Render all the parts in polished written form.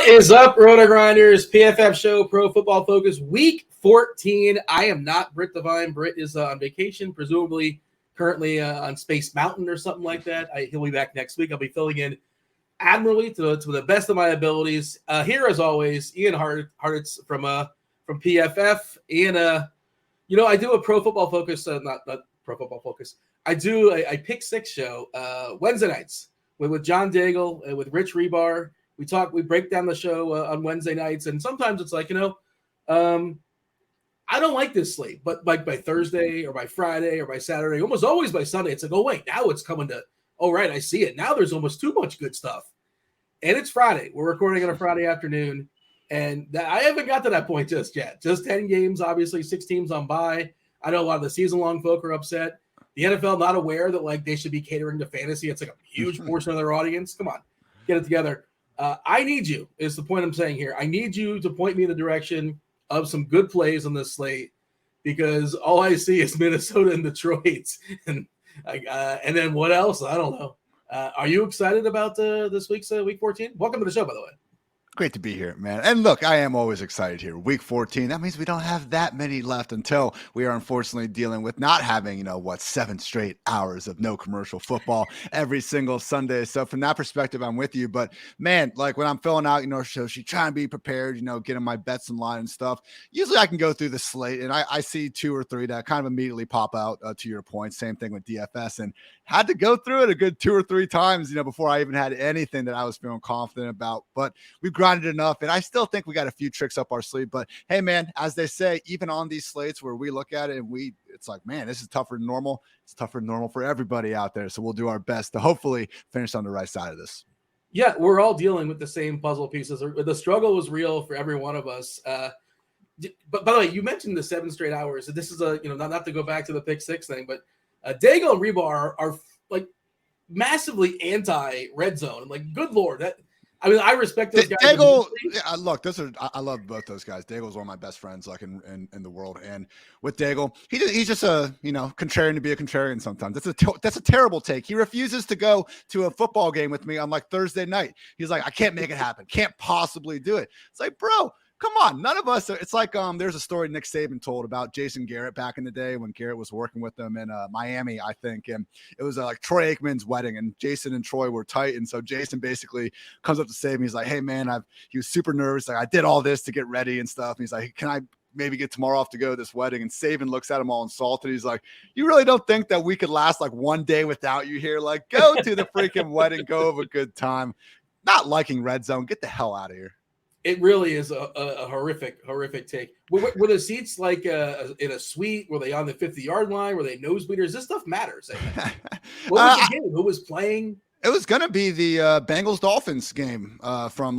What is up, RotoGrinders? PFF Show, Pro Football Focus, Week 14. I am not Britt Devine. Britt is on vacation, presumably currently on Space Mountain or something like that. He'll be back next week. I'll be filling in admirably to the best of my abilities. Here, as always, Ian Hartitz from PFF. Ian, I do a Pro Football Focus, not Pro Football Focus. I do a Pick Six show Wednesday nights with John Daigle and with Rich Rebar. We break down the show on Wednesday nights, and sometimes it's like, I don't like this slate, but like by Thursday or by Friday or by Saturday, almost always by Sunday, it's like, oh wait, now it's coming to, oh right, I see it. Now there's almost too much good stuff. And it's Friday. We're recording on a Friday afternoon, and I haven't got to that point just yet. Just 10 games, obviously, 6 teams on bye. I know a lot of the season-long folk are upset. The NFL not aware that like they should be catering to fantasy. It's like a huge portion of their audience. Come on, get it together. I need you, is the point I'm saying here. I need you to point me in the direction of some good plays on this slate, because all I see is Minnesota and Detroit. And then what else? I don't know. Are you excited about this week's Week 14? Welcome to the show, by the way. Great to be here, man. And look, I am always excited here. Week 14, that means we don't have that many left until we are unfortunately dealing with not having, 7 straight hours of no commercial football every single Sunday. So from that perspective, I'm with you. But man, like when I'm filling out, shows, you try and be prepared, getting my bets in line and stuff. Usually I can go through the slate and I see 2 or 3 that kind of immediately pop out to your point. Same thing with DFS, and had to go through it a good 2 or 3 times, before I even had anything that I was feeling confident about. But we've grinded enough, and I still think we got a few tricks up our sleeve. But hey, man, as they say, even on these slates where we look at it and it's like, man, this is tougher than normal. It's tougher than normal for everybody out there. So we'll do our best to hopefully finish on the right side of this. Yeah, we're all dealing with the same puzzle pieces. The struggle was real for every one of us. But by the way, you mentioned the 7 straight hours. This is not to go back to the Pick Six thing, but Daigle and Rebar are like massively anti-red zone. Like, good Lord, I respect those guys. Daigle, look, I love both those guys. Daigle's one of my best friends, like in the world. And with Daigle, he's just a contrarian to be a contrarian sometimes. That's a terrible take. He refuses to go to a football game with me on like Thursday night. He's like, I can't make it happen. Can't possibly do it. It's like, bro, come on, none of us. It's like there's a story Nick Saban told about Jason Garrett back in the day when Garrett was working with them in Miami, I think, and it was like Troy Aikman's wedding, and Jason and Troy were tight, and so Jason basically comes up to Saban. He's like, "Hey man, he was super nervous. Like I did all this to get ready and stuff." And he's like, "Can I maybe get tomorrow off to go to this wedding?" And Saban looks at him all insulted. He's like, "You really don't think that we could last like one day without you here? Like, go to the freaking wedding, go have a good time. Not liking red zone. Get the hell out of here." It really is a horrific take. Were the seats like in a suite? Were they on the 50-yard line? Were they nosebleeders? This stuff matters. What was the game? Who was playing? It was going to be the Bengals-Dolphins game from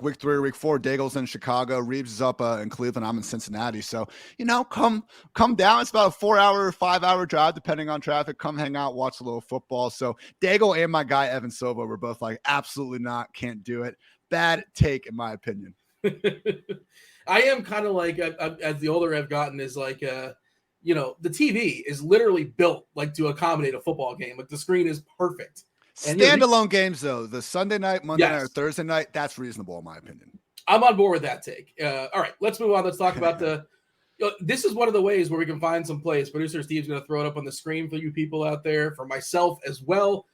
week 3 or week 4. Daigle's in Chicago. Reeves is up in Cleveland. I'm in Cincinnati. So, come down. It's about a 4-hour, 5-hour drive, depending on traffic. Come hang out, watch a little football. So Daigle and my guy, Evan Silva, were both like, absolutely not, can't do it. Bad take, in my opinion. I am kind of like, as the older I've gotten, is like, the TV is literally built like to accommodate a football game. Like the screen is perfect. And, standalone games, though, the Sunday night, Monday night, or Thursday night, that's reasonable, in my opinion. I'm on board with that take. All right, let's move on. Let's talk about this is one of the ways where we can find some plays. Producer Steve's going to throw it up on the screen for you people out there, for myself as well.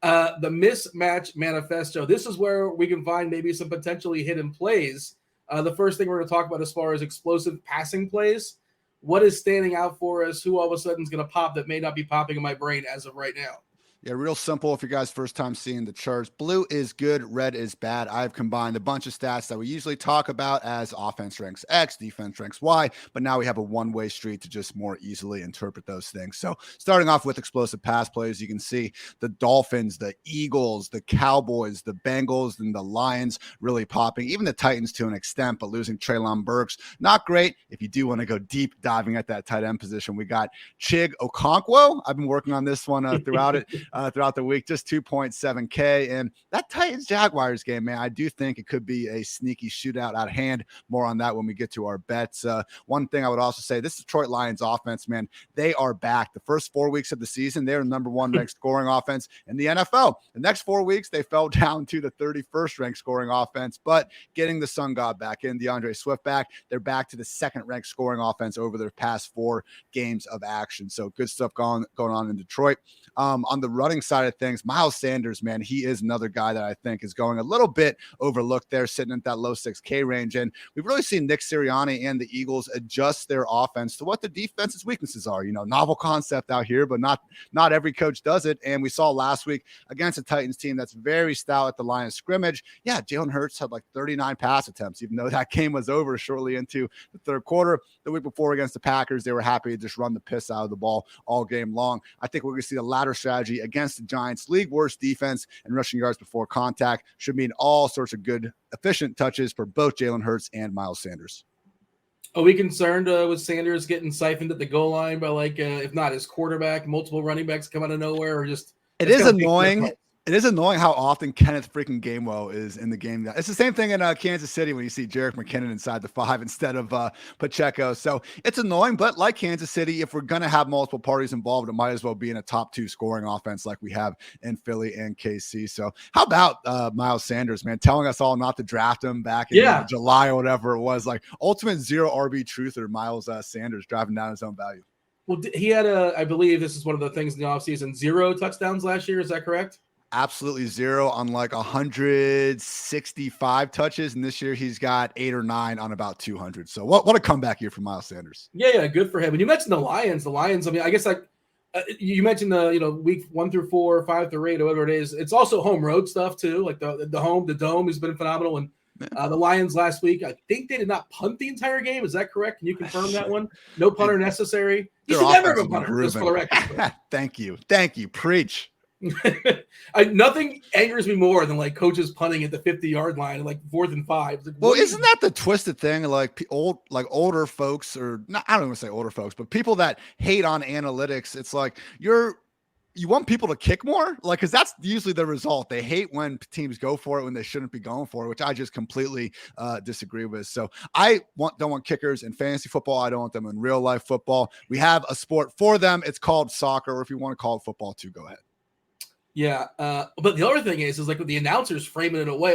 The Mismatch Manifesto. This is where we can find maybe some potentially hidden plays. The first thing we're going to talk about as far as explosive passing plays. What is standing out for us? Who all of a sudden is going to pop that may not be popping in my brain as of right now? Yeah, real simple if you guys first time seeing the charts. Blue is good, red is bad. I've combined a bunch of stats that we usually talk about as offense ranks X, defense ranks Y, but now we have a one-way street to just more easily interpret those things. So starting off with explosive pass plays, you can see the Dolphins, the Eagles, the Cowboys, the Bengals, and the Lions really popping. Even the Titans to an extent, but losing Treylon Burks, not great. If you do want to go deep diving at that tight end position, we got Chig Okonkwo. I've been working on this one throughout it. throughout the week, just 2.7K. And that Titans-Jaguars game, man, I do think it could be a sneaky shootout out of hand. More on that when we get to our bets. One thing I would also say, this Detroit Lions offense, man, they are back. The first 4 weeks of the season, they're the number one ranked scoring offense in the NFL. The next 4 weeks, they fell down to the 31st ranked scoring offense, but getting the Sun God back in, DeAndre Swift back, they're back to the second ranked scoring offense over their past 4 games of action. So good stuff going on in Detroit. On the running side of things, Miles Sanders, man, he is another guy that I think is going a little bit overlooked there, sitting at that low 6K range. And we've really seen Nick Sirianni and the Eagles adjust their offense to what the defense's weaknesses are. Novel concept out here, but not every coach does it. And we saw last week against a Titans team that's very stout at the line of scrimmage. Yeah, Jalen Hurts had like 39 pass attempts, even though that game was over shortly into the third quarter. The week before against the Packers, they were happy to just run the piss out of the ball all game long. I think we're going to see the latter strategy against the Giants' league worst defense, and rushing yards before contact should mean all sorts of good, efficient touches for both Jalen Hurts and Miles Sanders. Are we concerned with Sanders getting siphoned at the goal line by, if not his quarterback, multiple running backs come out of nowhere, or just it is annoying. It is annoying how often Kenneth freaking Gainwell is in the game. It's the same thing in Kansas City when you see Jerick McKinnon inside the 5 instead of Pacheco. So it's annoying, but like Kansas City, if we're going to have multiple parties involved, it might as well be in a top 2 scoring offense like we have in Philly and KC. So how about Miles Sanders, man, telling us all not to draft him back in July or whatever it was, like ultimate 0 RB truther, Miles Sanders driving down his own value. Well, he had I believe this is one of the things in the offseason, 0 touchdowns last year. Is that correct? Absolutely 0 on like 165 touches, and this year he's got 8 or 9 on about 200. So what a comeback year for Miles Sanders. Yeah, good for him. And you mentioned the Lions. I mean, I guess you mentioned the week 1 through 4, 5 through 8, or whatever it is. It's also home road stuff too. Like the dome has been phenomenal. And the Lions last week, I think they did not punt the entire game. Is that correct? Can you confirm that one? No punter necessary. He should never have a punter. Just for the record. Thank you. Preach. Nothing angers me more than coaches punting at the 50-yard line and 4th and 5. Isn't that the twisted thing? Older folks, or not, I don't even say older folks, but people that hate on analytics. It's like you want people to kick more, because that's usually the result. They hate when teams go for it when they shouldn't be going for it, which I just completely disagree with. So I don't want kickers in fantasy football. I don't want them in real life football. We have a sport for them. It's called soccer, or if you want to call it football too, go ahead. Yeah, but the other thing is with the announcers framing it away,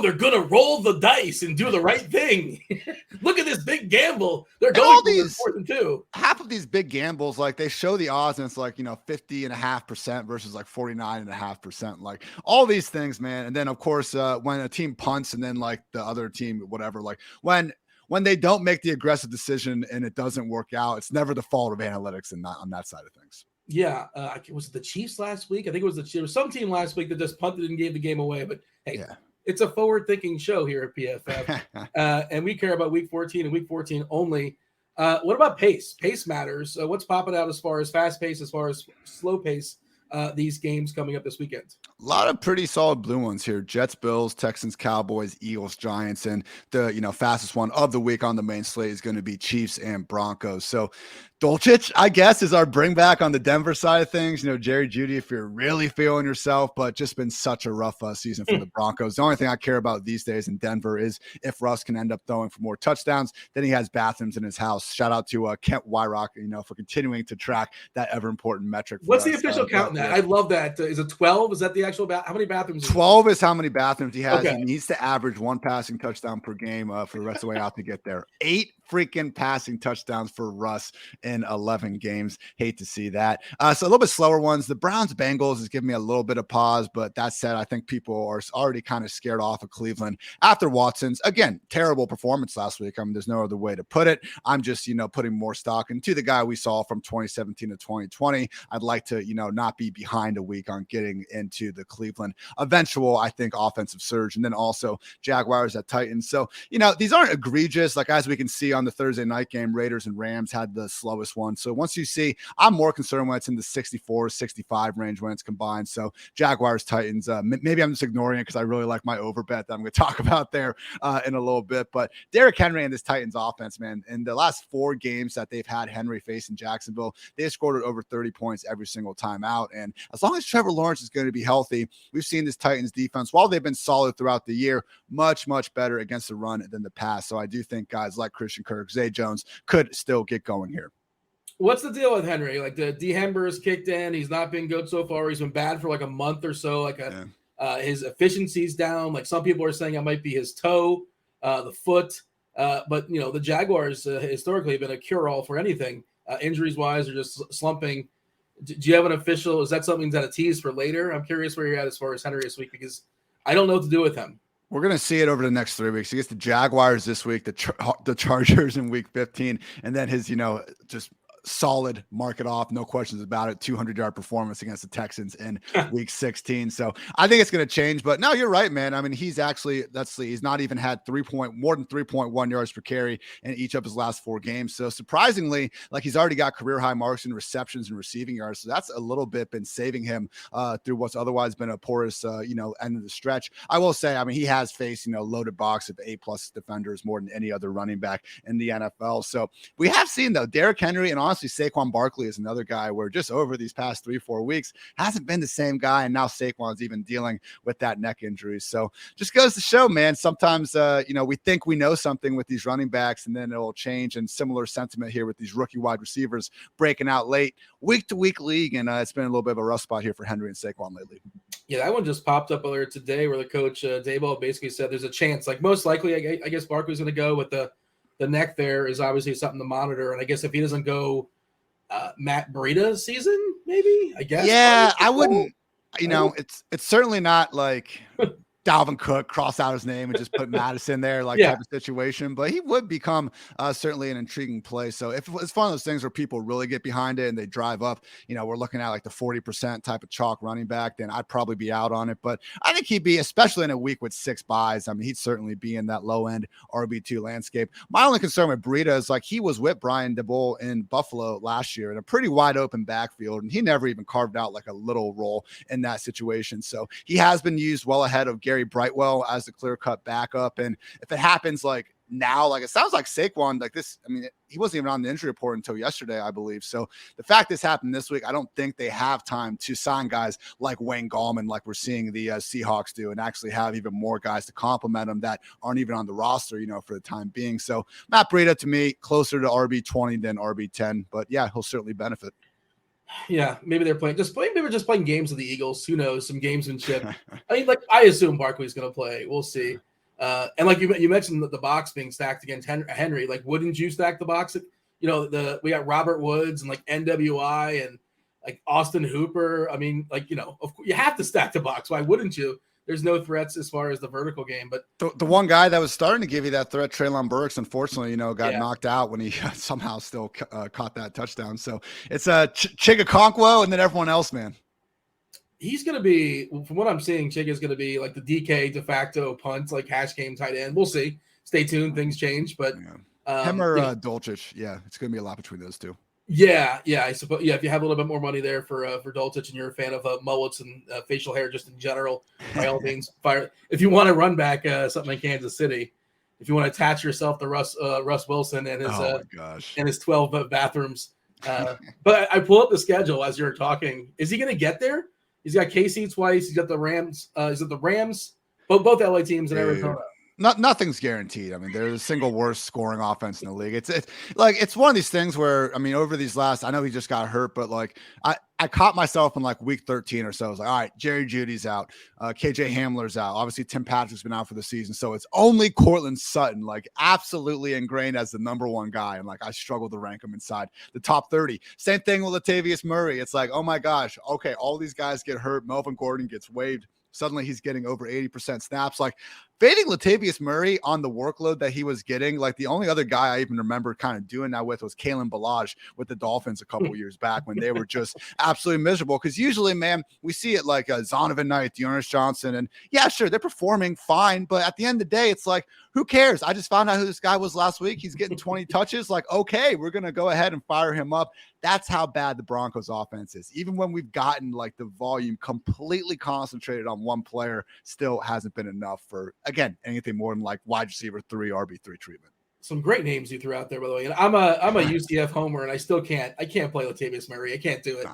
they're gonna roll the dice and do the right thing. Look at this big gamble. They're going for 4th and 2. Half of these big gambles, they show the odds, and it's 50.5% versus 49.5%. All these things, man. And then of course, when a team punts, and then the other team, whatever, when they don't make the aggressive decision and it doesn't work out, it's never the fault of analytics and not on that side of things. Yeah, was it the Chiefs last week? I think it was some team last week that just punted and gave the game away. But hey, It's a forward-thinking show here at PFF, and we care about Week 14 and Week 14 only. What about pace? Pace matters. What's popping out as far as fast pace, as far as slow pace? These games coming up this weekend. A lot of pretty solid blue ones here. Jets, Bills, Texans, Cowboys, Eagles, Giants, and the fastest one of the week on the main slate is going to be Chiefs and Broncos. So Dolchich, I guess, is our bring back on the Denver side of things. Jerry Jeudy, if you're really feeling yourself, but just been such a rough season for the Broncos. The only thing I care about these days in Denver is if Russ can end up throwing for more touchdowns, then he has bathrooms in his house. Shout out to Kent Wyrock, for continuing to track that ever important metric. What's the official count in that? I love that. Is it 12? Is that the actual how many bathrooms? 12 is how many bathrooms he has. Okay. He needs to average 1 passing touchdown per game for the rest of the way out to get there. 8 freaking passing touchdowns for Russ in 11 games. Hate to see that. So a little bit slower ones. The Browns Bengals is giving me a little bit of pause, but that said, I think people are already kind of scared off of Cleveland after Watson's, again, terrible performance last week. I mean, there's no other way to put it. I'm just, putting more stock into the guy we saw from 2017 to 2020. I'd like to, not be behind a week on getting into the Cleveland eventual, I think, offensive surge. And then also Jaguars at Titans. So, these aren't egregious, as we can see on the Thursday night game, Raiders and Rams had the slowest one. So once you see, I'm more concerned when it's in the 64, 65 range when it's combined. So Jaguars, Titans, maybe I'm just ignoring it because I really like my over bet that I'm going to talk about there in a little bit. But Derrick Henry and this Titans offense, man, in the last 4 games that they've had Henry facing Jacksonville, they scored over 30 points every single time out. And as long as Trevor Lawrence is going to be healthy, we've seen this Titans defense, while they've been solid throughout the year, much, much better against the run than the pass. So I do think guys like Christian Kirk, Zay Jones could still get going here. What's the deal with Henry? Like the D-Hember has kicked in. He's not been good so far. He's been bad for like a month or so. His efficiency's down. Like some people are saying it might be his toe, the foot. But, the Jaguars historically have been a cure-all for anything. Injuries-wise, are just slumping. Do you have an official? Is that something that a tease for later? I'm curious where you're at as far as Henry this week because I don't know what to do with him. We're going to see it over the next 3 weeks. He gets the Jaguars this week, the Chargers in week 15, and then his, just solid mark it off, no questions about it, 200-yard performance against the Texans in week 16. So I think it's going to change, but no, you're right, man. I mean, he's not even had more than 3.1 yards per carry in each of his last 4 games. So surprisingly, like he's already got career high marks in receptions and receiving yards. So that's a little bit been saving him through what's otherwise been a porous, end of the stretch. I will say, I mean, he has faced, loaded box of A+ defenders more than any other running back in the NFL. So we have seen though, Derrick Henry and honestly, Saquon Barkley is another guy where just over these past 3-4 weeks hasn't been the same guy. And now Saquon's even dealing with that neck injury. So just goes to show, man, sometimes, we think we know something with these running backs and then it'll change. And similar sentiment here with these rookie wide receivers breaking out late week to week league. And it's been a little bit of a rough spot here for Henry and Saquon lately. Yeah, that one just popped up earlier today where the coach Daboll basically said there's a chance, like most likely, I guess Barkley's going to go with the neck there is obviously something to monitor. And I guess if he doesn't go Matt Breida's season, maybe, I guess. Yeah, I wouldn't, it's certainly not like Dalvin Cook cross out his name and just put Madison there, type of situation. But he would become certainly an intriguing play. So if it's one of those things where people really get behind it and they drive up, we're looking at like the 40% type of chalk running back, then I'd probably be out on it. But I think he'd be, especially in a week with 6 buys, I mean, he'd certainly be in that low end RB2 landscape. My only concern with Breida is like he was with Brian DeBoer in Buffalo last year in a pretty wide open backfield, and he never even carved out like a little role in that situation. So he has been used well ahead of Gary Brightwell as the clear-cut backup. And if it happens like now, like it sounds like Saquon, like this, I mean, he wasn't even on the injury report until yesterday, I believe. So the fact this happened this week, I don't think they have time to sign guys like Wayne Gallman, like we're seeing the Seahawks do, and actually have even more guys to complement them that aren't even on the roster, for the time being. So Matt Breida, to me, closer to RB20 than RB10, but yeah, he'll certainly benefit. Yeah, maybe they're playing games with the Eagles. Who knows? Some gamesmanship. I mean, I assume Barkley's going to play. We'll see. And like you mentioned the box being stacked against Henry. Like, wouldn't you stack the box? We got Robert Woods and like NWI and like Austin Hooper. I mean, of course you have to stack the box. Why wouldn't you? There's no threats as far as the vertical game, but the one guy that was starting to give you that threat, Treylon Burks, unfortunately, got knocked out when he somehow still caught that touchdown. So it's Chigakonkwo and then everyone else, man. He's going to be, from what I'm seeing, Chig is going to be like the DK de facto punt, like hash game tight end. We'll see. Stay tuned. Things change, but him or Dulcich. Yeah, it's going to be a lot between those two. Yeah, I suppose. Yeah, if you have a little bit more money there for Dulcich and you're a fan of mullets and facial hair just in general, by all means, fire. If you want to run back something in Kansas City, if you want to attach yourself to Russ Wilson and his 12 bathrooms. But I pull up the schedule as you're talking. Is he going to get there? He's got KC twice. He's got the Rams. He's got the Rams, both LA teams and Arizona. Nothing's guaranteed. I mean, they're the single worst scoring offense in the league. It's one of these things where, I mean, over these last, I know he just got hurt, but like I caught myself in like week 13 or so. I was like, all right, Jerry Jeudy's out. KJ Hamler's out. Obviously, Tim Patrick's been out for the season. So it's only Cortland Sutton, like absolutely ingrained as the number one guy. And like, I struggle to rank him inside the top 30. Same thing with Latavius Murray. It's like, oh my gosh, okay, all these guys get hurt. Melvin Gordon gets waived. Suddenly he's getting over 80% snaps. Like fading Latavius Murray on the workload that he was getting. Like the only other guy I even remember kind of doing that with was Kalen Ballage with the Dolphins a couple years back when they were just absolutely miserable. Because usually, man, we see it like Zonovan Knight, Dearness Johnson, and yeah, sure, they're performing fine. But at the end of the day, it's like, who cares? I just found out who this guy was last week. He's getting 20 touches. Like, okay, we're going to go ahead and fire him up. That's how bad the Broncos offense is. Even when we've gotten like the volume completely concentrated on one player, still hasn't been enough for, again, anything more than like wide receiver 3, RB3 treatment. Some great names you threw out there, by the way. And I'm a UCF homer, and I can't play Latavius Murray. I can't do it.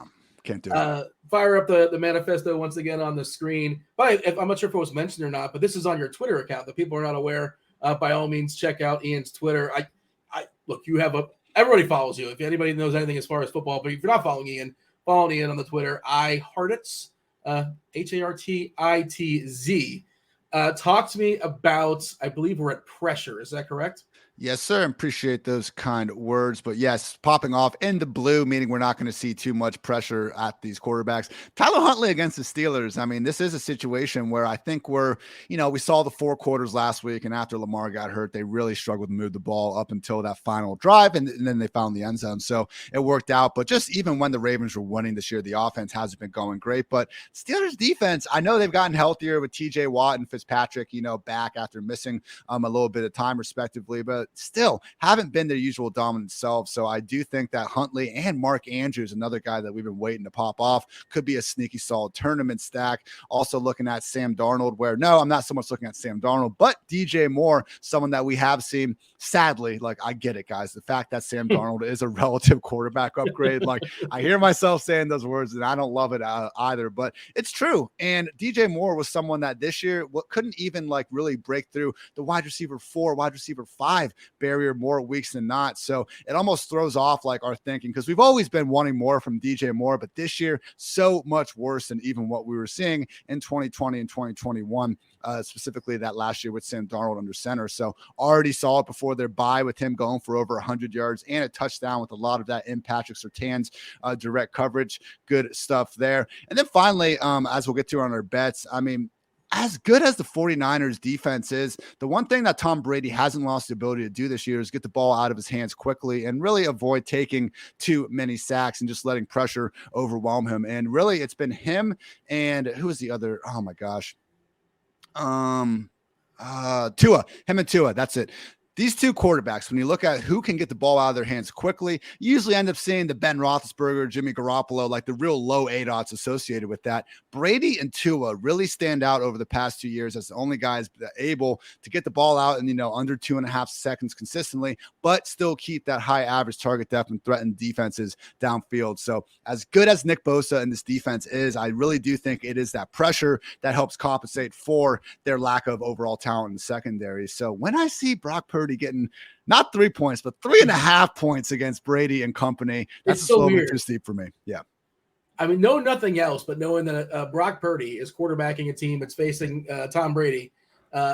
Can't do it. Fire up the manifesto once again on the screen. But I'm not sure if it was mentioned or not, but this is on your Twitter account that people are not aware. By all means, check out Ian's Twitter. I look, everybody follows you. If anybody knows anything as far as football, but if you're not following Ian, follow Ian on the Twitter. Hartitz, Hartitz. Talk to me about, I believe we're at pressure. Is that correct? Yes, sir. Appreciate those kind words. But yes, popping off in the blue, meaning we're not going to see too much pressure at these quarterbacks. Tyler Huntley against the Steelers. I mean, this is a situation where I think we saw the 4 quarters last week, and after Lamar got hurt, they really struggled to move the ball up until that final drive, and then they found the end zone. So it worked out. But just even when the Ravens were winning this year, the offense hasn't been going great. But Steelers defense, I know they've gotten healthier with TJ Watt and Fitzpatrick, back after missing a little bit of time respectively, but still haven't been their usual dominant selves. So I do think that Huntley and Mark Andrews, another guy that we've been waiting to pop off, could be a sneaky solid tournament stack. Also looking at Sam Darnold, where no, I'm not so much looking at Sam Darnold, but DJ Moore, someone that we have seen, sadly, like I get it, guys. The fact that Sam Darnold is a relative quarterback upgrade, like I hear myself saying those words and I don't love it either, but it's true. And DJ Moore was someone that this year couldn't even like really break through the wide receiver 4, wide receiver 5 barrier more weeks than not. So it almost throws off like our thinking, because we've always been wanting more from DJ Moore, but this year so much worse than even what we were seeing in 2020 and 2021, specifically that last year with Sam Darnold under center. So already saw it before their bye with him going for over 100 yards and a touchdown, with a lot of that in Patrick Surtain's direct coverage. Good stuff there. And then finally, as we'll get to on our bets, I mean, as good as the 49ers defense is, the one thing that Tom Brady hasn't lost the ability to do this year is get the ball out of his hands quickly and really avoid taking too many sacks and just letting pressure overwhelm him. And really, it's been him and who is the other? Oh my gosh. Tua. Him and Tua. That's it. These two quarterbacks, when you look at who can get the ball out of their hands quickly, you usually end up seeing the Ben Roethlisberger, Jimmy Garoppolo, like the real low ADOTs associated with that. Brady and Tua really stand out over the past 2 years as the only guys able to get the ball out in, under 2.5 seconds consistently, but still keep that high average target depth and threaten defenses downfield. So as good as Nick Bosa and this defense is, I really do think it is that pressure that helps compensate for their lack of overall talent in the secondary. So when I see Brock Purdy getting not 3 points, but 3.5 points against Brady and company, that's it's so a little weird. bit too steep for me. Yeah. I mean, know nothing else, but knowing that Brock Purdy is quarterbacking a team that's facing Tom Brady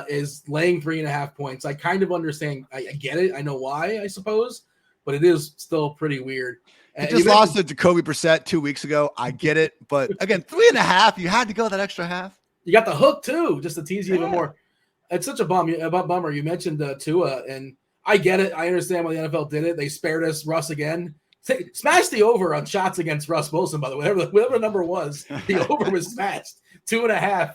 is laying 3.5 points. I kind of understand. I get it. I know why, I suppose, but it is still pretty weird. He just lost to Jacoby Brissett 2 weeks ago. I get it. But again, 3.5, you had to go that extra half. You got the hook too, just to tease you even more. It's such a bummer. You mentioned Tua, and I get it. I understand why the NFL did it. They spared us Russ again. Smash the over on shots against Russ Wilson, by the way. Whatever the number was, the over was smashed. 2.5,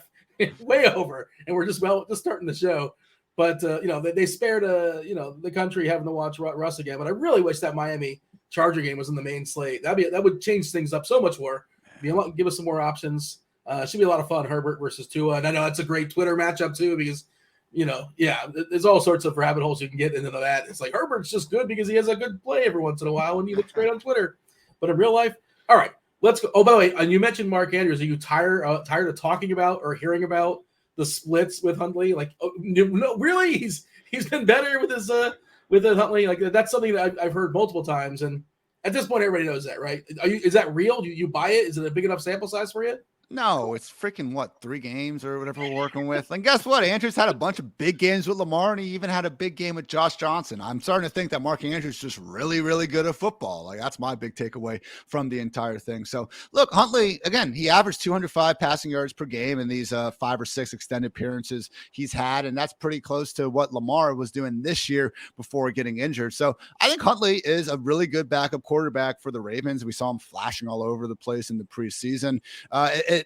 way over. And we're just starting the show. But, they spared, the country having to watch Russ again. But I really wish that Miami Charger game was in the main slate. That would change things up so much more. Give us some more options. Should be a lot of fun, Herbert versus Tua. And I know that's a great Twitter matchup, too, because – there's all sorts of rabbit holes you can get into that. It's like Herbert's just good because he has a good play every once in a while and he looks great on Twitter. But in real life, all right, let's go. Oh, by the way, and you mentioned Mark Andrews. Are you tired of talking about or hearing about the splits with Huntley? Like, no, really, he's been better with his with Huntley. Like that's something that I've heard multiple times. And at this point, everybody knows that, right? Is that real? Do you buy it? Is it a big enough sample size for you? No, it's freaking what, 3 games or whatever we're working with. And guess what? Andrews had a bunch of big games with Lamar, and he even had a big game with Josh Johnson. I'm starting to think that Mark Andrews is just really, really good at football. Like, that's my big takeaway from the entire thing. So look, Huntley, again, he averaged 205 passing yards per game in these 5 or 6 extended appearances he's had. And that's pretty close to what Lamar was doing this year before getting injured. So I think Huntley is a really good backup quarterback for the Ravens. We saw him flashing all over the place in the preseason.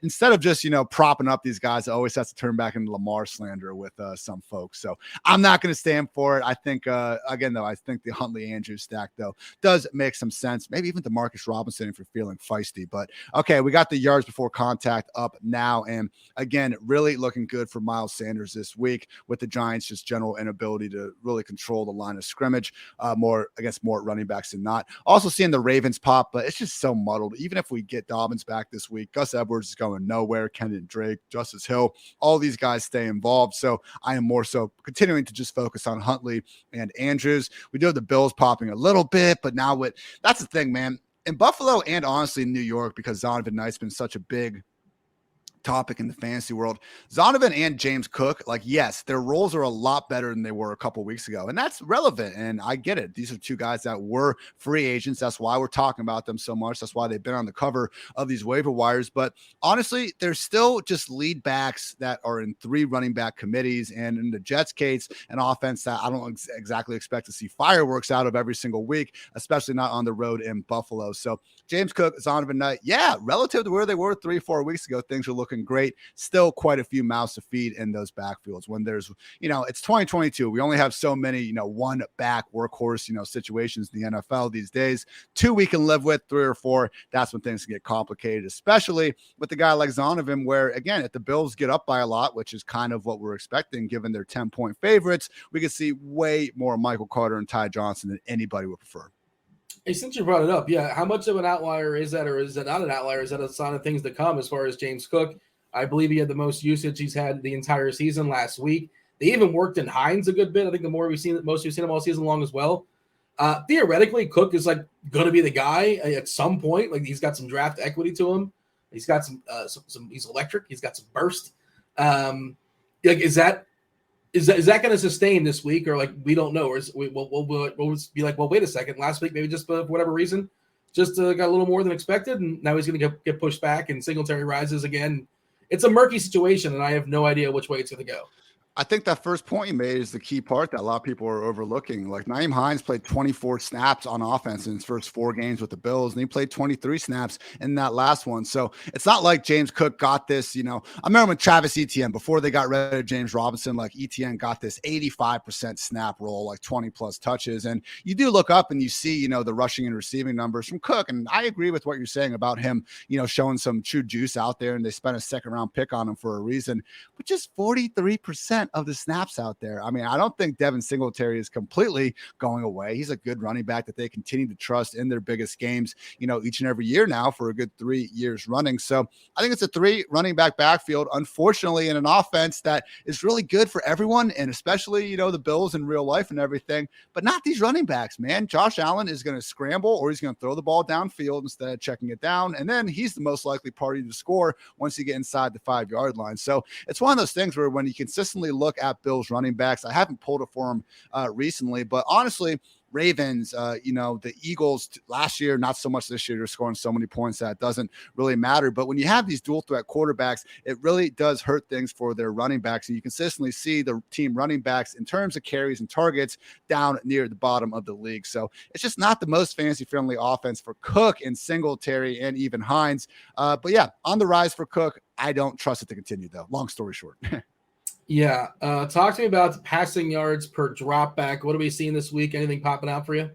Instead of just, propping up these guys, it always has to turn back into Lamar slander with some folks. So I'm not going to stand for it. I think, again, though, I think the Huntley-Andrews stack, though, does make some sense. Maybe even DeMarcus Robinson if you're feeling feisty. But, okay, we got the yards before contact up now. And, again, really looking good for Miles Sanders this week with the Giants' just general inability to really control the line of scrimmage more against more running backs than not. Also seeing the Ravens pop, but it's just so muddled. Even if we get Dobbins back this week, Gus Edwards is going nowhere. Kendon Drake, Justice Hill, all these guys stay involved. So I am more so continuing to just focus on Huntley and Andrews. We do have the Bills popping a little bit, but now that's the thing, man. In Buffalo and honestly in New York, because Zonovan Knight's been such a big topic in the fantasy world, Zonovan and James Cook, yes, their roles are a lot better than they were a couple weeks ago. And that's relevant. And I get it. These are 2 guys that were free agents. That's why we're talking about them so much. That's why they've been on the cover of these waiver wires. But honestly, they're still just lead backs that are in 3 running back committees. And in the Jets case, an offense that I don't exactly expect to see fireworks out of every single week, especially not on the road in Buffalo. So James Cook, Zonovan Knight, relative to where they were 3-4 weeks ago, things are looking great. Still quite a few mouths to feed in those backfields when there's, it's 2022. We only have so many, one back workhorse, situations in the NFL these days. 2 we can live with, 3 or 4. That's when things can get complicated, especially with a guy like Zonovan, where again, if the Bills get up by a lot, which is kind of what we're expecting, given their 10-point favorites, we could see way more Michael Carter and Ty Johnson than anybody would prefer. Hey, since you brought it up, how much of an outlier is that, or is it not an outlier? Is that a sign of things to come as far as James Cook? I believe he had the most usage he's had the entire season last week. They even worked in Hines a good bit. I think the more we've seen him all season long as well. Theoretically, Cook is going to be the guy at some point. He's got some draft equity to him. He's got some he's electric. He's got some burst. Is that going to sustain this week, or we don't know? Or we'll just be well, wait a second. Last week, maybe just for whatever reason, just got a little more than expected, and now he's going to get pushed back, and Singletary rises again. It's a murky situation, and I have no idea which way it's going to go. I think that first point you made is the key part that a lot of people are overlooking. Nyheim Hines played 24 snaps on offense in his first 4 games with the Bills, and he played 23 snaps in that last one. So it's not like James Cook got this, I remember when Travis Etienne, before they got rid of James Robinson, Etienne got this 85% snap roll, 20 plus touches. And you do look up and you see, the rushing and receiving numbers from Cook. And I agree with what you're saying about him, showing some true juice out there, and they spent a 2nd-round pick on him for a reason, but just 43% of the snaps out there. I mean, I don't think Devin Singletary is completely going away. He's a good running back that they continue to trust in their biggest games, each and every year now for a good 3 years running. So I think it's a 3 running back backfield, unfortunately, in an offense that is really good for everyone, and especially, the Bills in real life and everything, but not these running backs, man. Josh Allen is going to scramble, or he's going to throw the ball downfield instead of checking it down. And then he's the most likely party to score once you get inside the 5-yard line. So it's one of those things where when you consistently look at Bills running backs, I haven't pulled it for them recently, but honestly, Ravens, the Eagles last year, not so much this year. They're scoring so many points that it doesn't really matter. But when you have these dual threat quarterbacks, it really does hurt things for their running backs. And you consistently see the team running backs in terms of carries and targets down near the bottom of the league. So it's just not the most fantasy friendly offense for Cook and Singletary and even Hines. But yeah, on the rise for Cook. I don't trust it to continue though. Long story short. Yeah. Talk to me about passing yards per drop back. What are we seeing this week? Anything popping out for you?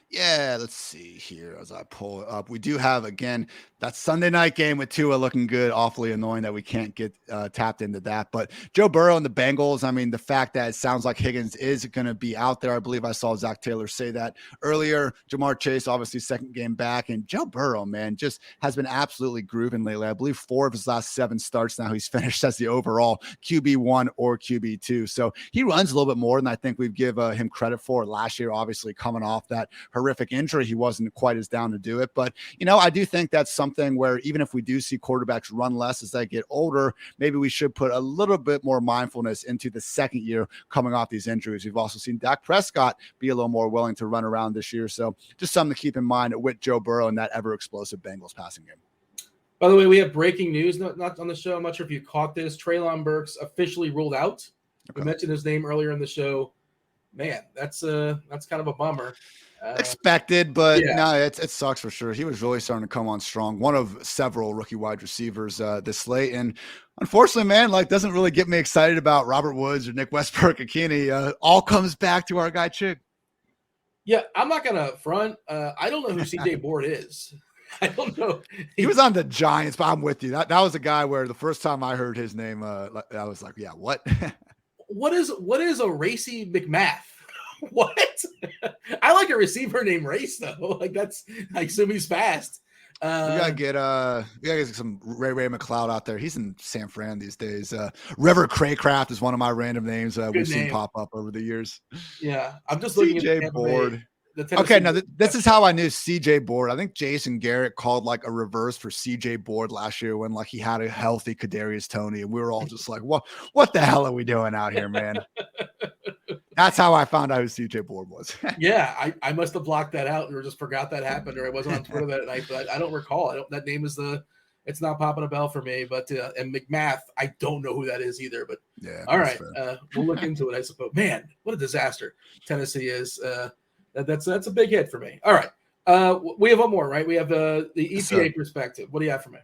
Yeah, let's see here as I pull it up. We do have, again, that Sunday night game with Tua looking good. Awfully annoying that we can't get tapped into that. But Joe Burrow and the Bengals, I mean, the fact that it sounds like Higgins is going to be out there. I believe I saw Zach Taylor say that earlier. Jamar Chase, obviously, 2nd game back. And Joe Burrow, man, just has been absolutely grooving lately. I believe 4 of his last 7 starts now he's finished as the overall QB1 or QB2. So he runs a little bit more than I think we'd give him credit for last year, obviously coming off that horrific injury, he wasn't quite as down to do it. But, I do think that's something where even if we do see quarterbacks run less as they get older, maybe we should put a little bit more mindfulness into the second year coming off these injuries. We've also seen Dak Prescott be a little more willing to run around this year. So just something to keep in mind with Joe Burrow and that ever explosive Bengals passing game. By the way, we have breaking news, not on the show. I'm not sure if you caught this. Treylon Burks officially ruled out. Okay. We mentioned his name earlier in the show. Man, that's kind of a bummer. Expected, but no, it sucks for sure. He was really starting to come on strong. One of several rookie wide receivers this slate. And unfortunately, man, doesn't really get me excited about Robert Woods or Nick Westbrook-Ikhine. All comes back to our guy Chig. Yeah, I'm not going to front. I don't know who CJ Board is. I don't know. He was on the Giants, but I'm with you. That was a guy where the first time I heard his name, I was like, yeah, what? What is a Racy McMath? What? I like a receiver named Race though. I assume he's fast. We gotta get some Ray McLeod out there. He's in San Fran these days. River Craycraft is one of my random names we've seen pop up over the years. Yeah, I'm just looking CJ at Board. Okay, now this is how I knew CJ Board. I think Jason Garrett called a reverse for CJ Board last year when he had a healthy Kadarius Toney, and we were all just like, what the hell are we doing out here, man? That's how I found out who CJ Board was. Yeah, I must have blocked that out or just forgot that happened, or I wasn't on Twitter that night, but I don't recall. That name is it's not popping a bell for me, but and McMath, I don't know who that is either, but yeah. All right. We'll look into it, I suppose. Man, what a disaster Tennessee is. That's a big hit for me. All right. We have one more, right? We have the EPA perspective. What do you have for me?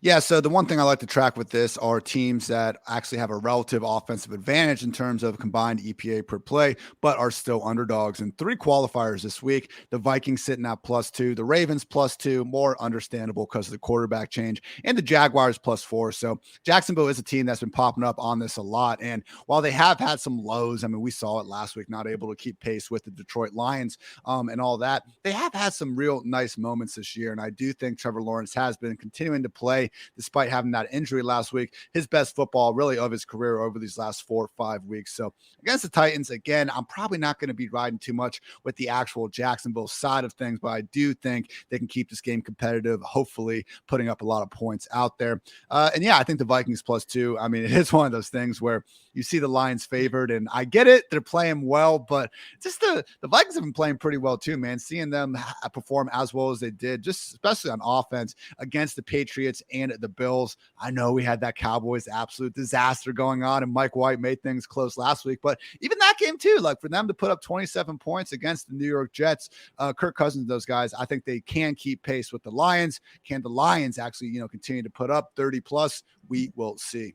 Yeah, so the one thing I like to track with this are teams that actually have a relative offensive advantage in terms of combined EPA per play, but are still underdogs. And 3 qualifiers this week, the Vikings sitting at +2, the Ravens +2, more understandable because of the quarterback change, and the Jaguars +4. So Jacksonville is a team that's been popping up on this a lot. And while they have had some lows, I mean, we saw it last week, not able to keep pace with the Detroit Lions and all that, they have had some real nice moments this year. And I do think Trevor Lawrence has been continuing to play despite having that injury last week, his best football really of his career over these last 4 or 5 weeks. So against the Titans, again, I'm probably not going to be riding too much with the actual Jacksonville side of things, but I do think they can keep this game competitive, hopefully putting up a lot of points out there. And yeah, I think the Vikings +2, I mean, it is one of those things where you see the Lions favored, and I get it. They're playing well, but just the Vikings have been playing pretty well too, man. Seeing them perform as well as they did, just especially on offense against the Patriots and the Bills. I know we had that Cowboys absolute disaster going on, and Mike White made things close last week, but even that game too, for them to put up 27 points against the New York Jets, Kirk Cousins, those guys, I think they can keep pace with the Lions. Can the Lions actually, continue to put up 30+? We will see.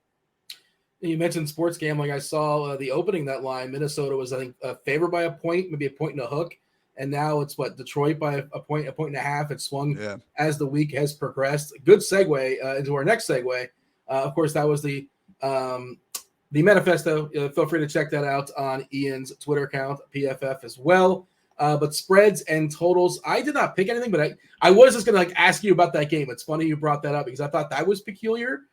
You mentioned sports gambling. I saw the opening that line. Minnesota was, I think, favored by a point, maybe a point and a hook. And now it's Detroit by a point and a half. It swung as the week has progressed. Good segue into our next segue. Of course, that was the manifesto. Feel free to check that out on Ian's Twitter account, PFF as well. But spreads and totals, I did not pick anything, but I was just going to ask you about that game. It's funny you brought that up because I thought that was peculiar.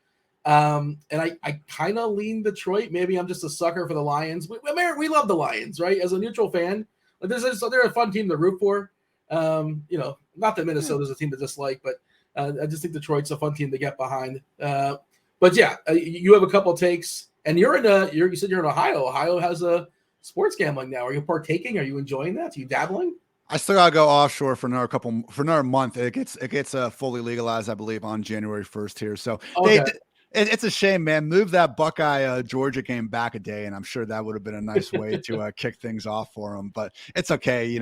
And I kind of lean Detroit. Maybe I'm just a sucker for the Lions. We love the Lions, right? As a neutral fan, they're a fun team to root for. Not that Minnesota's a team to dislike, but I just think Detroit's a fun team to get behind. But yeah, you have a couple takes, and you said you're in Ohio. Ohio has a sports gambling now. Are you partaking? Are you enjoying that? Are you dabbling? I still gotta go offshore for another month. It gets fully legalized, I believe, on January 1st here. So it's a shame, man. Move that Buckeye Georgia game back a day, and I'm sure that would have been a nice way to kick things off for them. But it's okay.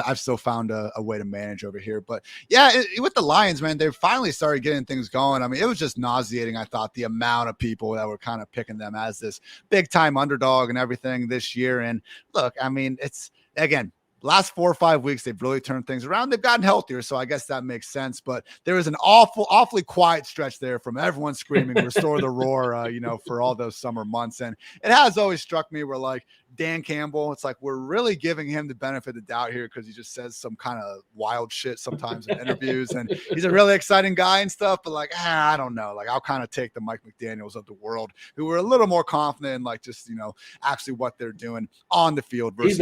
I've still found a way to manage over here. But yeah, with the Lions, man, they finally started getting things going. I mean, it was just nauseating, I thought, the amount of people that were kind of picking them as this big-time underdog and everything this year. And look, I mean, it's, again, last 4 or 5 weeks, they've really turned things around. They've gotten healthier, so I guess that makes sense. But there was an awfully quiet stretch there from everyone screaming, restore the roar, for all those summer months. And it has always struck me where, Dan Campbell. It's like we're really giving him the benefit of the doubt here because he just says some kind of wild shit sometimes in interviews, and he's a really exciting guy and stuff. But like, I don't know. Like, I'll kind of take the Mike McDaniels of the world who were a little more confident in like just actually what they're doing on the field versus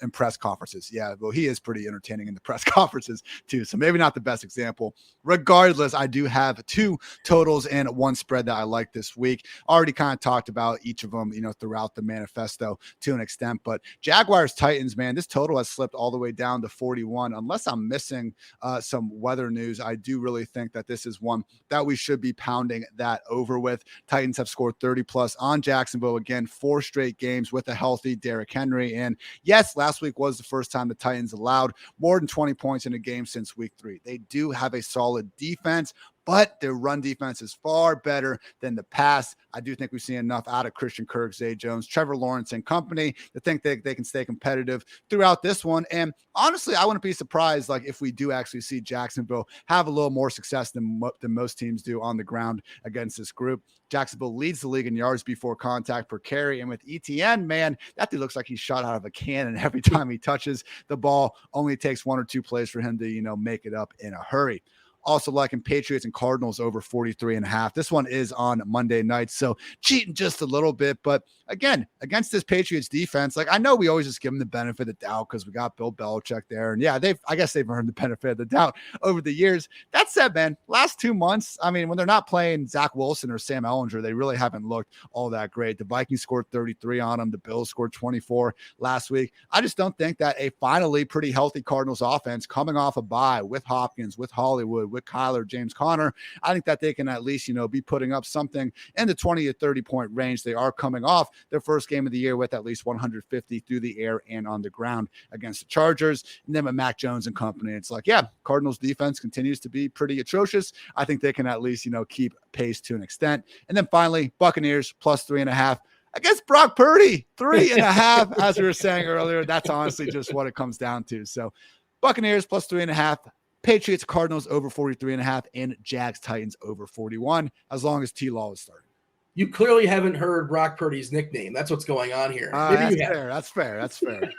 in press conferences. Yeah, well, he is pretty entertaining in the press conferences too. So maybe not the best example. Regardless, I do have 2 totals and 1 spread that I like this week. Already kind of talked about each of them, throughout the manifesto to an extent. But Jaguars Titans, man, this total has slipped all the way down to 41. Unless I'm missing some weather news, I do really think that this is one that we should be pounding that over with. Titans have scored 30 plus on Jacksonville again, 4 straight games with a healthy Derrick Henry. And yes, last week was the first time the Titans allowed more than 20 points in a game since week 3. They do have a solid defense, but their run defense is far better than the pass. I do think we've seen enough out of Christian Kirk, Zay Jones, Trevor Lawrence and company to think that they can stay competitive throughout this one. And honestly, I wouldn't be surprised if we do actually see Jacksonville have a little more success than most teams do on the ground against this group. Jacksonville leads the league in yards before contact per carry. And with ETN, man, that dude looks like he's shot out of a cannon every time he touches the ball. Only takes 1 or 2 plays for him to, make it up in a hurry. Also liking Patriots and Cardinals over 43.5. This one is on Monday night, so cheating just a little bit. But again, against this Patriots defense, I know we always just give them the benefit of the doubt because we got Bill Belichick there. And yeah, I guess they've earned the benefit of the doubt over the years. That said, man, last 2 months, when they're not playing Zach Wilson or Sam Ehlinger, they really haven't looked all that great. The Vikings scored 33 on them. The Bills scored 24 last week. I just don't think that a finally pretty healthy Cardinals offense coming off a bye with Hopkins, with Hollywood, with Kyler, James Conner, I think that they can at least, be putting up something in the 20 to 30 point range. They are coming off their first game of the year with at least 150 through the air and on the ground against the Chargers. And then with Mac Jones and company, it's like, yeah, Cardinals defense continues to be pretty atrocious. I think they can at least, keep pace to an extent. And then finally, Buccaneers plus 3.5. Against Brock Purdy, 3.5, as we were saying earlier. That's honestly just what it comes down to. So Buccaneers plus 3.5. Patriots, Cardinals over 43.5, and Jags, Titans over 41, as long as T-Law is starting. You clearly haven't heard Brock Purdy's nickname. That's what's going on here. That's fair.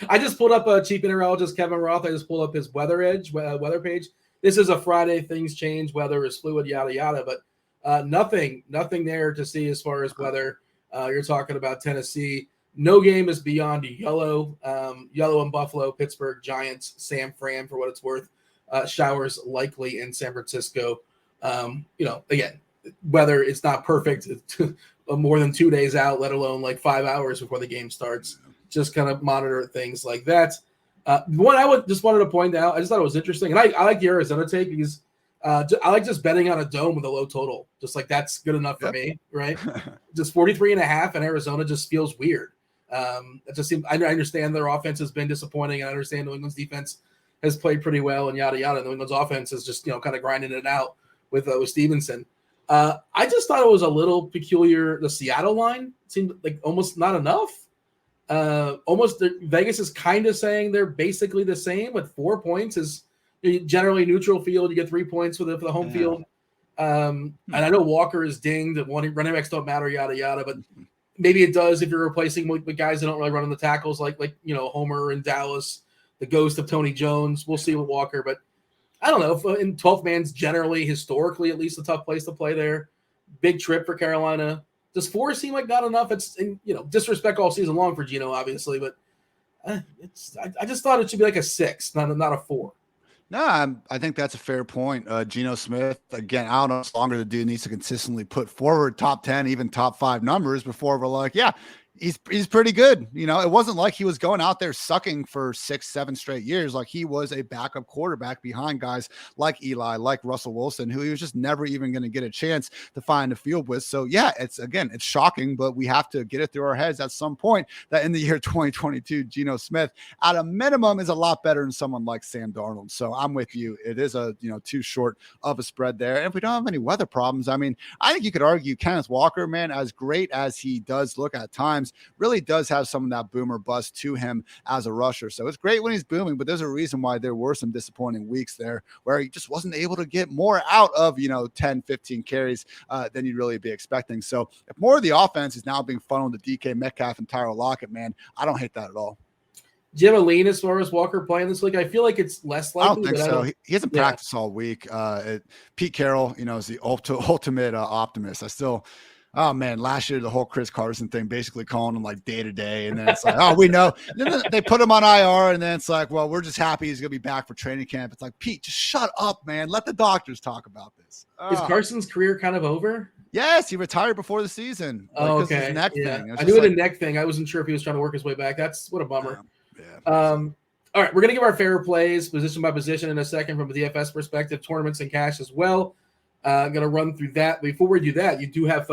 I just pulled up a chief meteorologist, Kevin Roth. I just pulled up his weather page. This is a Friday. Things change. Weather is fluid, yada, yada. But nothing there to see as far as weather. You're talking about Tennessee. No game is beyond yellow. Yellow in Buffalo, Pittsburgh, Giants, San Fran for what it's worth. Showers likely in San Francisco. Again, weather is not perfect. It's more than 2 days out, let alone 5 hours before the game starts. Just kind of monitor things like that. One I just wanted to point out, I just thought it was interesting. And I like the Arizona take because I like just betting on a dome with a low total. Just that's good enough for me, right? Just 43.5 and Arizona just feels weird. It just seems, I understand their offense has been disappointing, and I understand New England's defense has played pretty well and yada yada. New England's offense is just kind of grinding it out with Stevenson. I just thought it was a little peculiar. The Seattle line seemed like almost not enough. Vegas is kind of saying they're basically the same with 4 points is generally neutral field. You get 3 points for the home field. And I know Walker is dinged. Running backs don't matter, yada yada, but maybe it does if you're replacing with guys that don't really run on the tackles, like Homer in Dallas, the ghost of Tony Jones. We'll see with Walker, but I don't know. In 12th man's generally, historically, at least a tough place to play there. Big trip for Carolina. Does 4 seem like not enough? It's disrespect all season long for Geno, obviously, but I just thought it should be like a 6, not a 4. No, I think that's a fair point. Geno Smith, again, I don't know how longer the dude needs to consistently put forward top 10, even top 5 numbers before we're like, yeah, he's pretty good. It wasn't like he was going out there sucking for 6-7 straight years. Like, he was a backup quarterback behind guys like Eli, like Russell Wilson, who he was just never even going to get a chance to find a field with. So yeah, it's shocking, but we have to get it through our heads at some point that in the year 2022, Geno Smith at a minimum is a lot better than someone like Sam Darnold. So I'm with you. It is too short of a spread there. And if we don't have any weather problems, I think you could argue Kenneth Walker, man, as great as he does look at times, times, really does have some of that boomer bust to him as a rusher. So it's great when he's booming, but there's a reason why there were some disappointing weeks there where he just wasn't able to get more out of, 10, 15 carries than you'd really be expecting. So if more of the offense is now being funneled to DK Metcalf and Tyler Lockett, man, I don't hate that at all. Do you have a lean as far as Walker playing this week? I feel like it's less likely. I don't think so. He hasn't practiced all week. Pete Carroll, is the ultimate optimist. Oh man, last year the whole Chris Carson thing, basically calling him like day to day, and then it's like, oh, we know. And then they put him on IR, and then it's like, well, we're just happy he's gonna be back for training camp. It's like, Pete, just shut up, man. Let the doctors talk about this. Is Carson's career kind of over? Yes, he retired before the season. Okay. Neck thing. I knew it a neck thing. I wasn't sure if he was trying to work his way back. That's what a bummer. All right, we're gonna give our favorite plays position by position in a second from a DFS perspective, tournaments and cash as well. I'm gonna run through that. Before we do that, you do have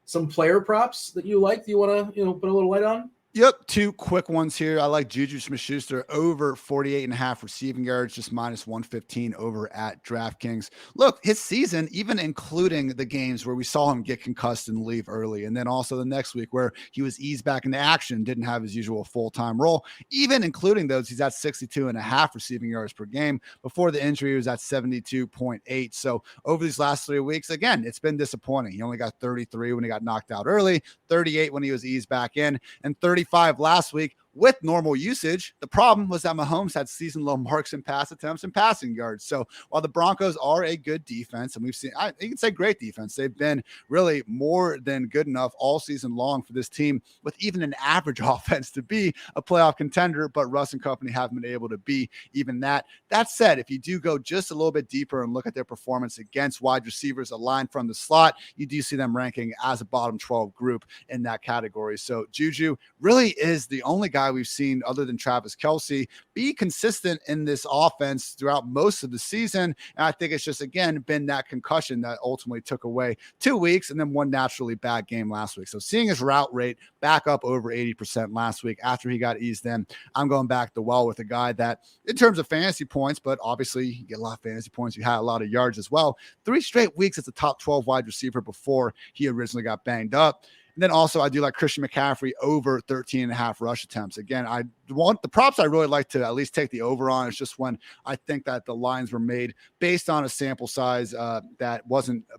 some player props that you like. Do you want to put a little light on? Yep, two quick ones here. I like Juju Smith-Schuster over 48.5 receiving yards, just minus 115 over at DraftKings. Look, his season, even including the games where we saw him get concussed and leave early, and then also the next week where he was eased back into action, didn't have his usual full-time role, even including those, he's at 62.5 receiving yards per game. Before the injury, he was at 72.8. So over these last 3 weeks, again, it's been disappointing. He only got 33 when he got knocked out early, 38 when he was eased back in, and 35 last week with normal usage. The problem was that Mahomes had season low marks in pass attempts and passing yards. So while the Broncos are a good defense, and we've seen, you can say great defense, they've been really more than good enough all season long for this team with even an average offense to be a playoff contender, but Russ and company haven't been able to be even that. That said, if you do go just a little bit deeper and look at their performance against wide receivers aligned from the slot, you do see them ranking as a bottom 12 group in that category. So Juju really is the only guy we've seen other than Travis Kelce be consistent in this offense throughout most of the season. And I think it's just, again, been that concussion that ultimately took away 2 weeks and then one naturally bad game last week. So seeing his route rate back up over 80% last week after he got eased in, I'm going back to well with a guy that in terms of fantasy points, but obviously you get a lot of fantasy points. You had a lot of yards as well. 3 straight weeks as a top 12 wide receiver before he originally got banged up. And then also I do like Christian McCaffrey over 13.5 rush attempts. Again, I want the props I really like to at least take the over on. It's just when I think that the lines were made based on a sample size that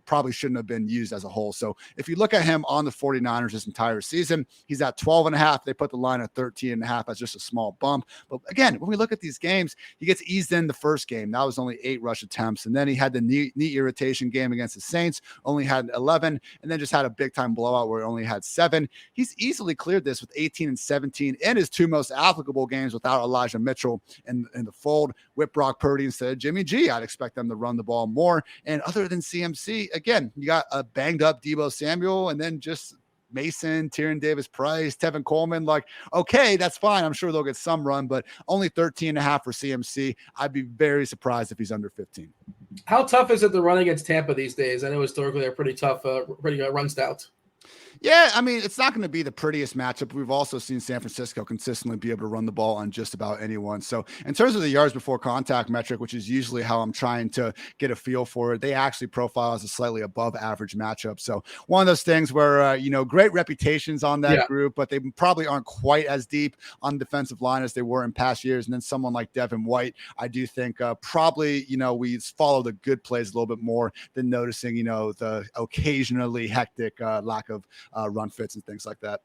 probably shouldn't have been used as a whole. So if you look at him on the 49ers this entire season, he's at 12.5. They put the line at 13.5 as just a small bump. But again, when we look at these games, he gets eased in the first game. That was only 8 rush attempts. And then he had the knee irritation game against the Saints, only had 11, and then just had a big time blowout where he only had 7. He's easily cleared this with 18 and 17 in his 2 most applicable games without Elijah Mitchell in the fold with Brock Purdy instead of Jimmy G. I'd expect them to run the ball more. And other than CMC, again, you got a banged up Deebo Samuel and then just Mason, Tyrion Davis-Price, Tevin Coleman. Like, okay, that's fine. I'm sure they'll get some run, but only 13.5 for CMC. I'd be very surprised if he's under 15. How tough is it to run against Tampa these days? I know historically they're pretty tough, pretty run stout. Yeah, I mean, it's not going to be the prettiest matchup. We've also seen San Francisco consistently be able to run the ball on just about anyone. So in terms of the yards before contact metric, which is usually how I'm trying to get a feel for it, they actually profile as a slightly above average matchup. So one of those things where, great reputations on that group, but they probably aren't quite as deep on the defensive line as they were in past years. And then someone like Devin White, I do think probably, we follow the good plays a little bit more than noticing, the occasionally hectic lack of run fits and things like that.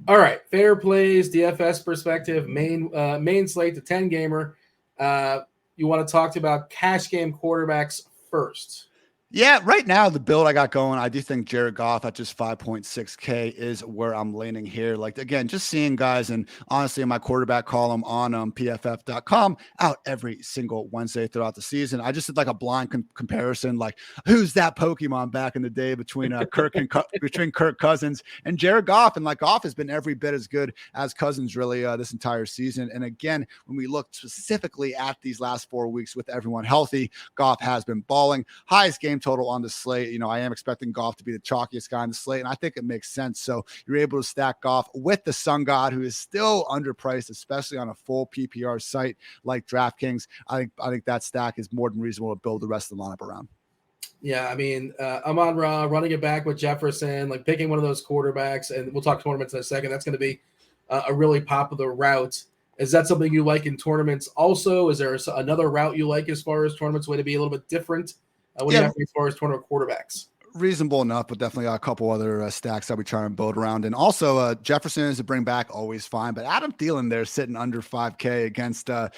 All right, fair plays, DFS perspective, main slate, the 10 gamer. You want to talk about cash game quarterbacks first? Yeah, right now, the build I got going, I do think Jared Goff at just 5.6K is where I'm leaning here. Like, again, just seeing guys, and honestly, in my quarterback column on PFF.com out every single Wednesday throughout the season. I just did like a blind comparison, like who's that Pokemon back in the day between between Kirk Cousins and Jared Goff. And like Goff has been every bit as good as Cousins really this entire season. And again, when we look specifically at these last 4 weeks with everyone healthy, Goff has been balling. Highest game total on the slate. I am expecting Goff to be the chalkiest guy on the slate, and I think it makes sense. So you're able to stack Goff with the Sun God, who is still underpriced, especially on a full PPR site like DraftKings. I think that stack is more than reasonable to build the rest of the lineup around. Yeah, I mean, Amon-Ra running it back with Jefferson, like picking one of those quarterbacks, and we'll talk tournaments in a second. That's going to be a really popular route. Is that something you like in tournaments also? Is there another route you like as far as tournaments, way to be a little bit different when you have as far as tournament quarterbacks? Reasonable enough, but definitely got a couple other stacks that we try and build around. And also Jefferson is to bring back, always fine. But Adam Thielen there sitting under 5K against, a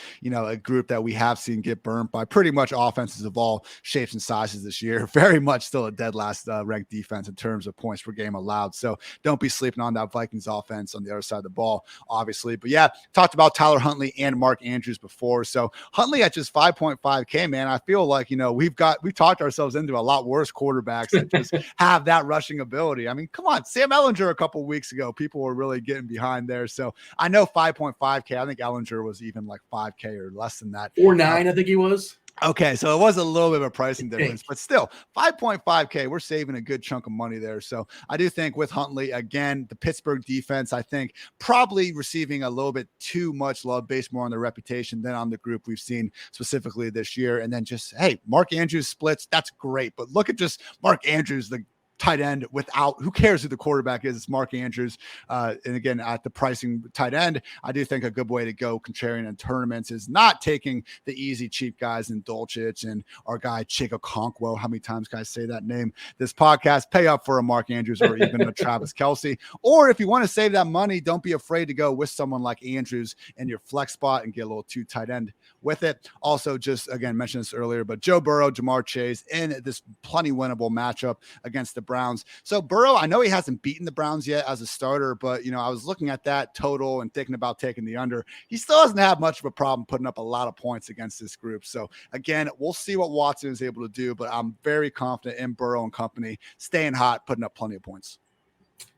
group that we have seen get burnt by pretty much offenses of all shapes and sizes this year. Very much still a dead last ranked defense in terms of points per game allowed. So don't be sleeping on that Vikings offense on the other side of the ball, obviously. But yeah, talked about Tyler Huntley and Mark Andrews before. So Huntley at just 5.5K, man, I feel like, we've talked ourselves into a lot worse quarterbacks that just have that rushing ability. I mean, come on, Sam Ehlinger a couple weeks ago, people were really getting behind there. So I know 5.5K. I think Ehlinger was even like 5K or less than that. Or 9, I think he was. Okay, so it was a little bit of a pricing difference, but still 5.5K, we're saving a good chunk of money there. So I do think with Huntley, again, the Pittsburgh defense, I think probably receiving a little bit too much love based more on their reputation than on the group we've seen specifically this year. And then just, hey, Mark Andrews splits, that's great. But look at just Mark Andrews, the tight end without, who cares who the quarterback is? It's Mark Andrews. And again, at the pricing tight end, I do think a good way to go contrarian in tournaments is not taking the easy, cheap guys in Dulcich and our guy Chico Conquo. How many times guys say that name this podcast? Pay up for a Mark Andrews or even a Travis Kelce. Or if you want to save that money, don't be afraid to go with someone like Andrews in your flex spot and get a little 2 tight end with it. Also, just again, mentioned this earlier, but Joe Burrow, Jamar Chase in this plenty winnable matchup against the Browns. So Burrow, I know he hasn't beaten the Browns yet as a starter, but I was looking at that total and thinking about taking the under. He still doesn't have much of a problem putting up a lot of points against this group. So again, we'll see what Watson is able to do, but I'm very confident in Burrow and company staying hot, putting up plenty of points.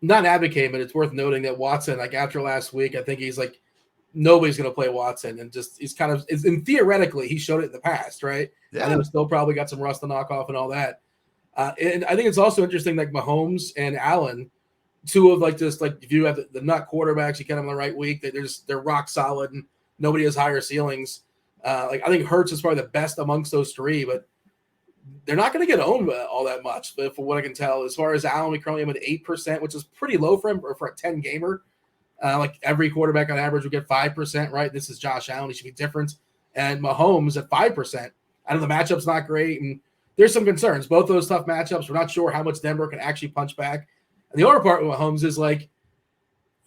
Not advocating, but it's worth noting that Watson, like after last week, I think he's like, nobody's going to play Watson, and just he's kind of, and theoretically he showed it in the past, right? Yeah. I know still probably got some rust to knock off and all that. And I think it's also interesting, like Mahomes and Allen, two of like just like if you have the nut quarterbacks, you get them on the right week, they're rock solid and nobody has higher ceilings. Like I think Hurts is probably the best amongst those three, but they're not going to get owned all that much. But for what I can tell, as far as Allen, we currently have an 8%, which is pretty low for him or for a 10 gamer. Like every quarterback on average will get 5%, right? This is Josh Allen. He should be different. And Mahomes at 5%. I know the matchup's not great, and there's some concerns. Both those tough matchups. We're not sure how much Denver can actually punch back. And the other part with Mahomes is like,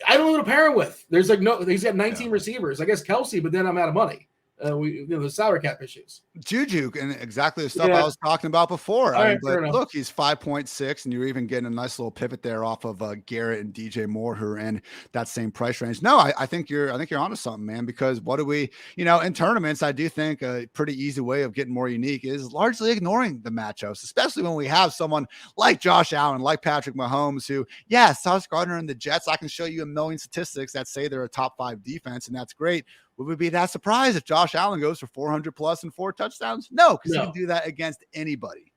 I don't know who to pair him with. There's like he's got 19 receivers. I guess Kelce, but then I'm out of money. The salary cap issues. Juju and exactly the stuff I was talking about before. But look, he's 5.6, and you're even getting a nice little pivot there off of Garrett and DJ Moore, who are in that same price range. No, I think you're onto something, man. Because what do we, in tournaments, I do think a pretty easy way of getting more unique is largely ignoring the matchups, especially when we have someone like Josh Allen, like Patrick Mahomes, who, Sauce Gardner and the Jets. I can show you a million statistics that say they're a top 5 defense, and that's great. Would we be that surprised if Josh Allen goes for 400 plus and 4 touchdowns? No, because he can do that against anybody.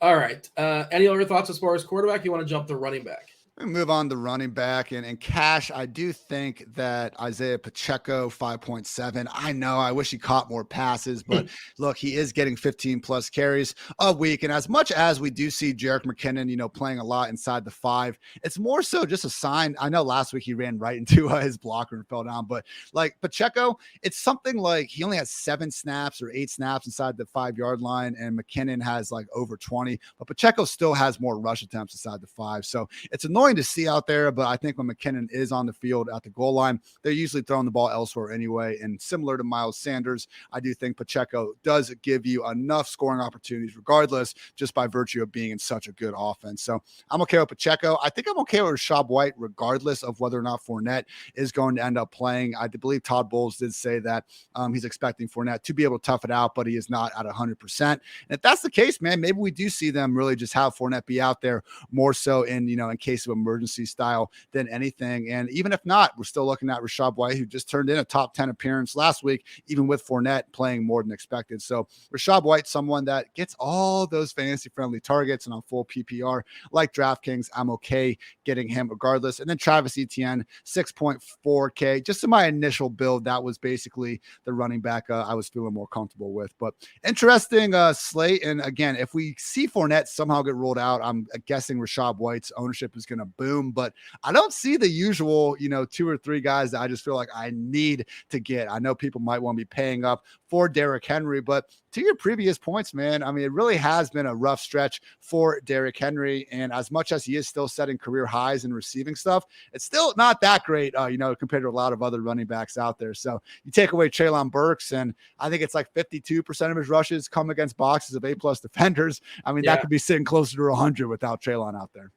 All right. Any other thoughts as far as quarterback? You want to jump to running back? We move on to running back and cash. I do think that Isaiah Pacheco 5.7. I know I wish he caught more passes, but look, he is getting 15 plus carries a week. And as much as we do see Jerick McKinnon, playing a lot inside the 5, it's more so just a sign. I know last week he ran right into his blocker and fell down, but like Pacheco, it's something like he only has 7 snaps or 8 snaps inside the 5-yard line, and McKinnon has like over 20, but Pacheco still has more rush attempts inside the 5. So it's annoying to see out there, but I think when McKinnon is on the field at the goal line, they're usually throwing the ball elsewhere anyway. And similar to Miles Sanders, I do think Pacheco does give you enough scoring opportunities regardless, just by virtue of being in such a good offense. So I'm okay with Pacheco. I think I'm okay with Rashad White regardless of whether or not Fournette is going to end up playing. I believe Todd Bowles did say that he's expecting Fournette to be able to tough it out, but he is not at 100%. And if that's the case, man, maybe we do see them really just have Fournette be out there more so in case of emergency style than anything. And even if not, we're still looking at Rachaad White, who just turned in a top 10 appearance last week, even with Fournette playing more than expected. So Rachaad White, someone that gets all those fantasy friendly targets and on full PPR like DraftKings, I'm okay getting him regardless. And then Travis Etienne, 6.4K. Just in my initial build, that was basically the running back I was feeling more comfortable with. But interesting slate. And again, if we see Fournette somehow get rolled out, I'm guessing Rachaad White's ownership is going to boom. But I don't see the usual, 2 or 3 guys that I just feel like I need to get. I know people might want to be paying up for Derrick Henry, but to your previous points, man, I mean, it really has been a rough stretch for Derrick Henry. And as much as he is still setting career highs in receiving stuff, it's still not that great, compared to a lot of other running backs out there. So you take away Treylon Burks, and I think it's like 52% of his rushes come against boxes of A+ defenders. I mean, that could be sitting closer to 100 without Treylon out there.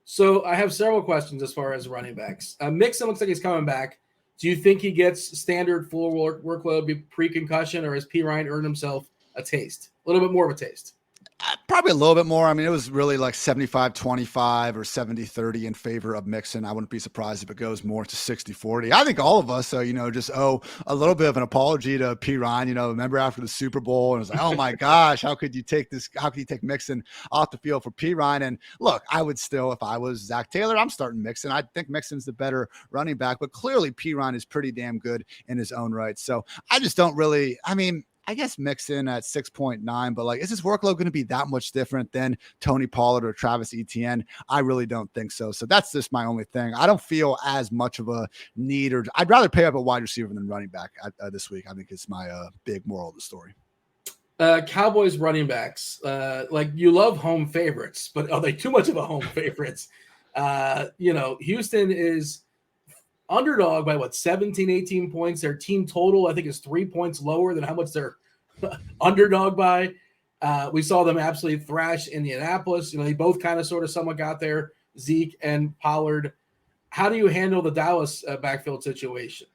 So I have several questions as far as running backs. Mixon looks like he's coming back. Do you think he gets standard full workload pre-concussion, or has P. Ryan earned himself a taste? A little bit more of a taste. Probably a little bit more. I mean, it was really like 75-25 or 70-30 in favor of Mixon. I wouldn't be surprised if it goes more to 60-40. I think all of us, just owe a little bit of an apology to P. Ryan. Remember after the Super Bowl, and it was like, oh my gosh, how could you take Mixon off the field for P. Ryan? And look, I would still, if I was Zach Taylor, I'm starting Mixon. I think Mixon's the better running back, but clearly P. Ryan is pretty damn good in his own right. So I just don't really, I guess Mixon at 6.9, but like, is his workload going to be that much different than Tony Pollard or Travis Etienne? I really don't think so. So that's just my only thing. I don't feel as much of a need, or I'd rather pay up a wide receiver than running back this week. I think it's my big moral of the story. Cowboys running backs, you love home favorites, but are they too much of a home favorites? Houston is underdog by 17, 18 points. Their team total, I think, is 3 points lower than how much they're underdog by. We saw them absolutely thrash Indianapolis. They both kind of sort of somewhat got there, Zeke and Pollard. How do you handle the Dallas backfield situation?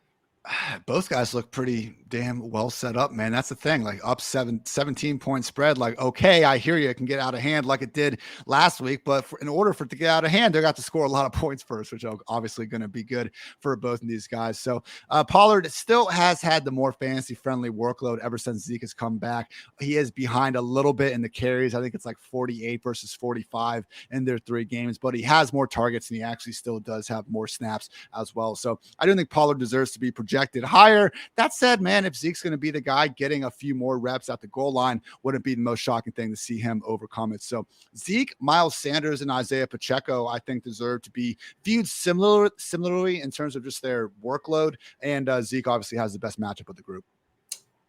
Both guys look pretty damn well set up, man. That's the thing. Like up 17-point spread. Like, okay, I hear you. It can get out of hand like it did last week, but in order for it to get out of hand, they got to score a lot of points first, which are obviously going to be good for both of these guys. So Pollard still has had the more fantasy-friendly workload ever since Zeke has come back. He is behind a little bit in the carries. I think it's like 48 versus 45 in their 3 games, but he has more targets and he actually still does have more snaps as well. So I don't think Pollard deserves to be projected higher. That said, man, if Zeke's going to be the guy getting a few more reps at the goal line, wouldn't be the most shocking thing to see him overcome it. So Zeke, Miles Sanders, and Isaiah Pacheco, I think, deserve to be viewed similarly in terms of just their workload. And Zeke obviously has the best matchup of the group.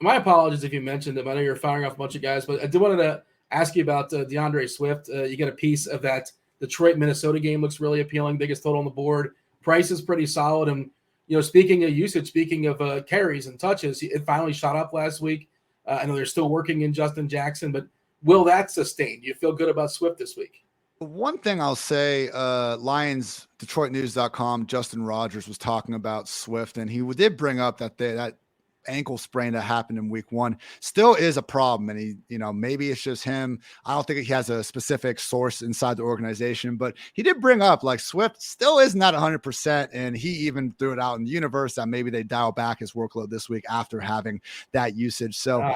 My apologies if you mentioned him. I know you're firing off a bunch of guys, but I did wanted to ask you about DeAndre Swift. You get a piece of that Detroit-Minnesota game. Looks really appealing. Biggest total on the board. Price is pretty solid. And speaking of usage, speaking of carries and touches, it finally shot up last week. I know they're still working in Justin Jackson, but will that sustain? Do you feel good about Swift this week? One thing I'll say, Lions, DetroitNews.com, Justin Rogers was talking about Swift, and he did bring up that ankle sprain that happened in week 1 still is a problem. And he, maybe it's just him. I don't think he has a specific source inside the organization, but he did bring up like Swift still isn't at 100%. And he even threw it out in the universe that maybe they dial back his workload this week after having that usage. So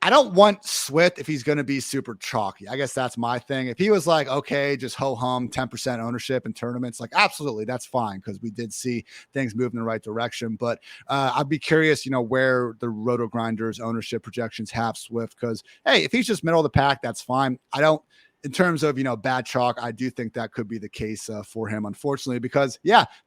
I don't want Swift if he's going to be super chalky. I guess that's my thing. If he was like, okay, just ho-hum 10% ownership in tournaments, like absolutely, that's fine because we did see things move in the right direction. But I'd be curious, where the RotoGrinders ownership projections have Swift because, hey, if he's just middle of the pack, that's fine. In terms of, bad chalk, I do think that could be the case for him, unfortunately, because,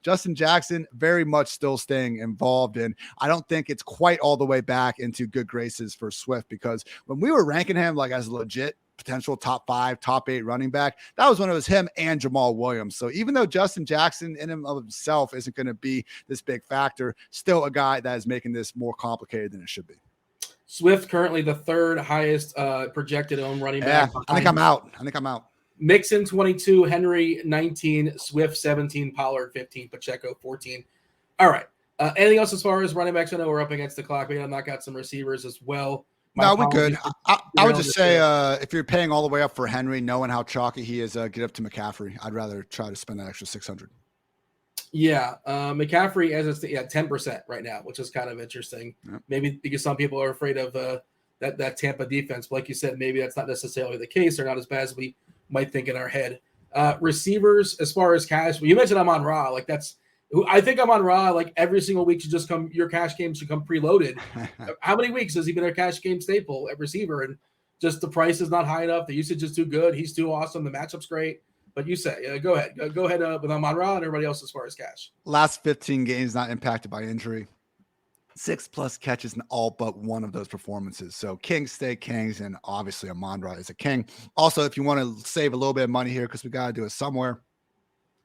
Justin Jackson very much still staying involved. And I don't think it's quite all the way back into good graces for Swift because when we were ranking him like as a legit potential top 5, top 8 running back, that was when it was him and Jamal Williams. So even though Justin Jackson in and of himself isn't going to be this big factor, still a guy that is making this more complicated than it should be. Swift currently the 3rd highest projected own running back. I think I'm out. Mixon 22, Henry 19, Swift 17, Pollard 15, Pacheco 14. All right. Anything else as far as running backs? I know we're up against the clock. We got to knock out some receivers as well. My No, we're good. apologies for I would derailing just this say, here. if you're paying all the way up for Henry, knowing how chalky he is, get up to McCaffrey. I'd rather try to spend that extra 600. Yeah, McCaffrey as it's 10% right now, which is kind of interesting. Yep. Maybe because some people are afraid of that Tampa defense. But like you said, maybe that's not necessarily the case. They're not as bad as we might think in our head. Receivers, as far as cash, well, you mentioned Amon-Ra. Like I think Amon-Ra, like every single week should just come. Your cash game should come preloaded. How many weeks has he been a cash game staple at receiver? And just the price is not high enough. The usage is too good. He's too awesome. The matchup's great. But you say, go ahead. Go ahead with Amon-Ra and everybody else as far as cash. Last 15 games not impacted by injury. 6+ catches in all but one of those performances. So Kings stay Kings, and obviously Amon-Ra is a king. Also, if you want to save a little bit of money here, because we got to do it somewhere,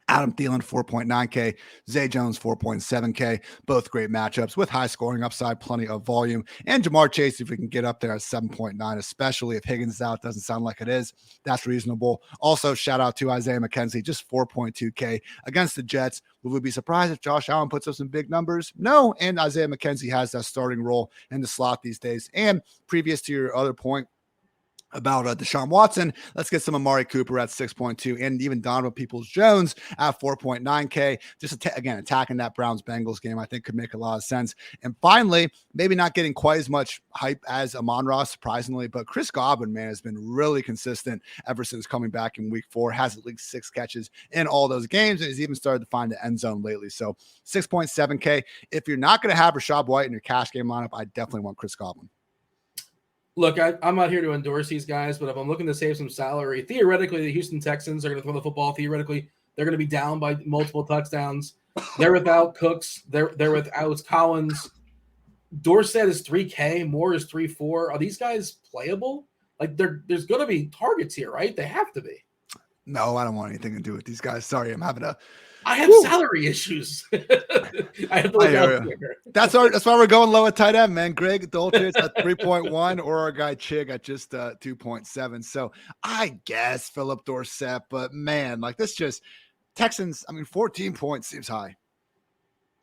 Adam Thielen, 4.9K. Zay Jones, 4.7K. Both great matchups with high scoring upside, plenty of volume. And Jamar Chase, if we can get up there at 7.9, especially if Higgins is out, doesn't sound like it is. That's reasonable. Also, shout out to Isaiah McKenzie, just 4.2K against the Jets. Would we be surprised if Josh Allen puts up some big numbers? No. And Isaiah McKenzie has that starting role in the slot these days. And previous to your other point about Deshaun Watson, let's get some Amari Cooper at 6.2 and even Donovan Peoples-Jones at 4.9K. Just again, attacking that Browns-Bengals game, I think could make a lot of sense. And finally, maybe not getting quite as much hype as Amon-Ra, surprisingly, but Chris Godwin, man, has been really consistent ever since coming back in week 4, has at least 6 catches in all those games, and has even started to find the end zone lately. So 6.7K. If you're not going to have Rachaad White in your cash game lineup, I definitely want Chris Godwin. Look, I'm not here to endorse these guys, but if I'm looking to save some salary, theoretically, the Houston Texans are going to throw the football. Theoretically, they're going to be down by multiple touchdowns. They're without Cooks. They're without Collins. Dorsett is 3K. Moore is 3.4. Are these guys playable? Like, there's going to be targets here, right? They have to be. No, I don't want anything to do with these guys. Sorry, I have salary issues. I have to look out here. That's why we're going low at tight end, man. Greg Dulcich at 3.1 or our guy Chig at just 2.7. So I guess Philip Dorsett, but man, like this just Texans, 14 points seems high.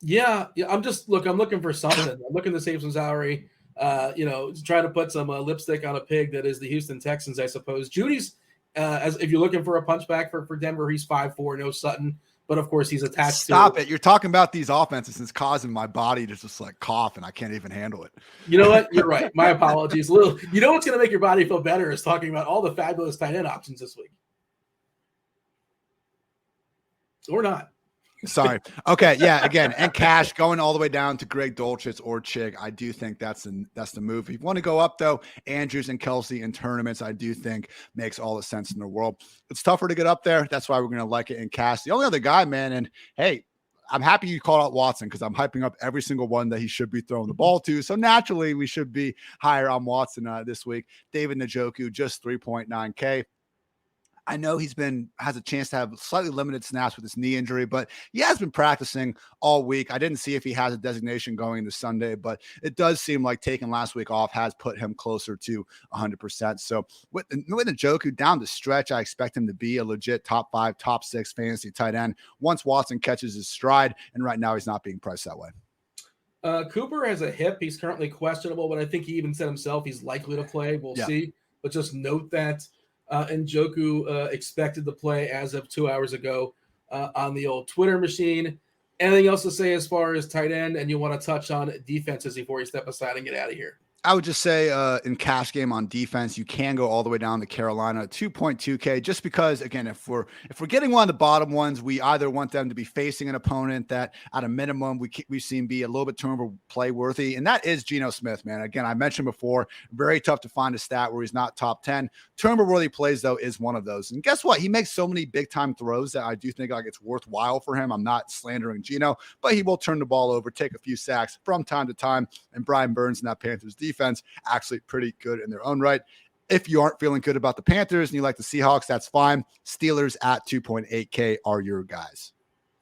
Yeah. I'm looking for something. I'm looking to save some salary. Try to put some lipstick on a pig that is the Houston Texans, I suppose. Judy's, as if you're looking for a punchback for Denver, he's 5.4, no Sutton. But of course, he's attached to. Stop it! You're talking about these offenses, and it's causing my body to just like cough, and I can't even handle it. You know what? You're right. My apologies. You know what's going to make your body feel better is talking about all the fabulous tight end options this week, or not. Sorry. Okay. Yeah. Again, and cash going all the way down to Greg Dulcich or Chig. I do think that's the move. If you want to go up though, Andrews and Kelsey in tournaments, I do think makes all the sense in the world. It's tougher to get up there. That's why we're going to like it in cash. The only other guy, man, and hey, I'm happy you called out Watson because I'm hyping up every single one that he should be throwing the ball to. So naturally, we should be higher on Watson this week. David Njoku, just 3.9K. I know has a chance to have slightly limited snaps with his knee injury, but he has been practicing all week. I didn't see if he has a designation going into Sunday, but it does seem like taking last week off has put him closer to 100%. So with Njoku down the stretch, I expect him to be a legit top 5, top 6 fantasy tight end once Watson catches his stride. And right now he's not being priced that way. Cooper has a hip. He's currently questionable, but I think he even said himself he's likely to play. We'll see. But just note that. Njoku expected to play as of 2 hours ago on the old Twitter machine. Anything else to say as far as tight end? And you want to touch on defenses before you step aside and get out of here? I would just say in cash game on defense, you can go all the way down to Carolina, 2.2K, just because, again, if we're getting one of the bottom ones, we either want them to be facing an opponent that at a minimum we've seen be a little bit turnover play worthy, and that is Geno Smith, man. Again, I mentioned before, very tough to find a stat where he's not top 10. Turnover worthy plays, though, is one of those. And guess what? He makes so many big time throws that I do think like it's worthwhile for him. I'm not slandering Geno, but he will turn the ball over, take a few sacks from time to time, and Brian Burns and that Panthers defense actually pretty good in their own right. If you aren't feeling good about the Panthers and you like the Seahawks, that's fine. Steelers at 2.8K are your guys.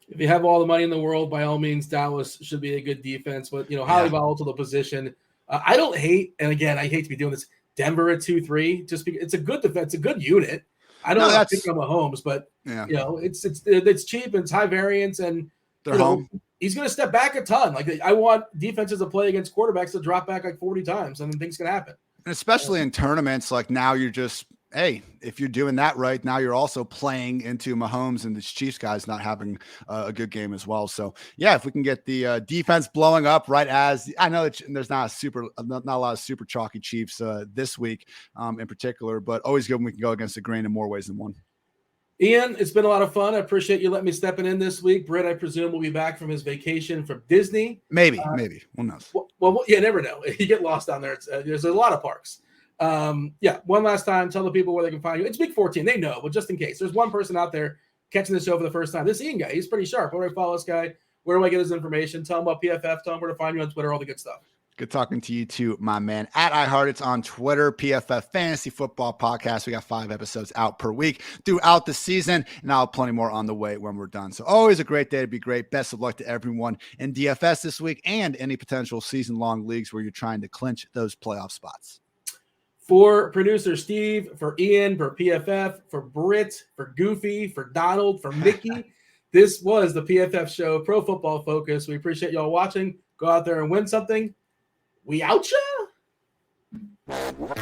If you have all the money in the world, by all means, Dallas should be a good defense, but highly volatile the position. I don't hate, and again, I hate to be doing this. Denver at 2-3, just because it's a good defense, a good unit. I don't think I'm Mahomes, but it's cheap and it's high variance, and they're home. He's going to step back a ton. Like I want defenses to play against quarterbacks to drop back like 40 times, and then things can happen. And especially in tournaments, like now you're just, hey, if you're doing that right, now you're also playing into Mahomes and the Chiefs guys not having a good game as well. So yeah, if we can get the defense blowing up right as I know there's not a lot of super chalky Chiefs this week in particular, but always good when we can go against the grain in more ways than one. Ian, it's been a lot of fun. I appreciate you letting me stepping in this week. Britt, I presume, will be back from his vacation from Disney. Maybe. Who knows? Well, you never know. You get lost down there. There's a lot of parks. One last time, tell the people where they can find you. It's week 14. They know, but just in case. There's one person out there catching the show for the first time. This Ian guy, he's pretty sharp. Where do I follow this guy? Where do I get his information? Tell him about PFF. Tell him where to find you on Twitter, all the good stuff. Good talking to you too, my man. At Hartitz on Twitter, PFF Fantasy Football Podcast. We got 5 episodes out per week throughout the season, and I'll have plenty more on the way when we're done. So always a great day to be great. Best of luck to everyone in DFS this week and any potential season-long leagues where you're trying to clinch those playoff spots. For producer Steve, for Ian, for PFF, for Britt, for Goofy, for Donald, for Mickey, this was the PFF Show, Pro Football Focus. We appreciate y'all watching. Go out there and win something. We out ya?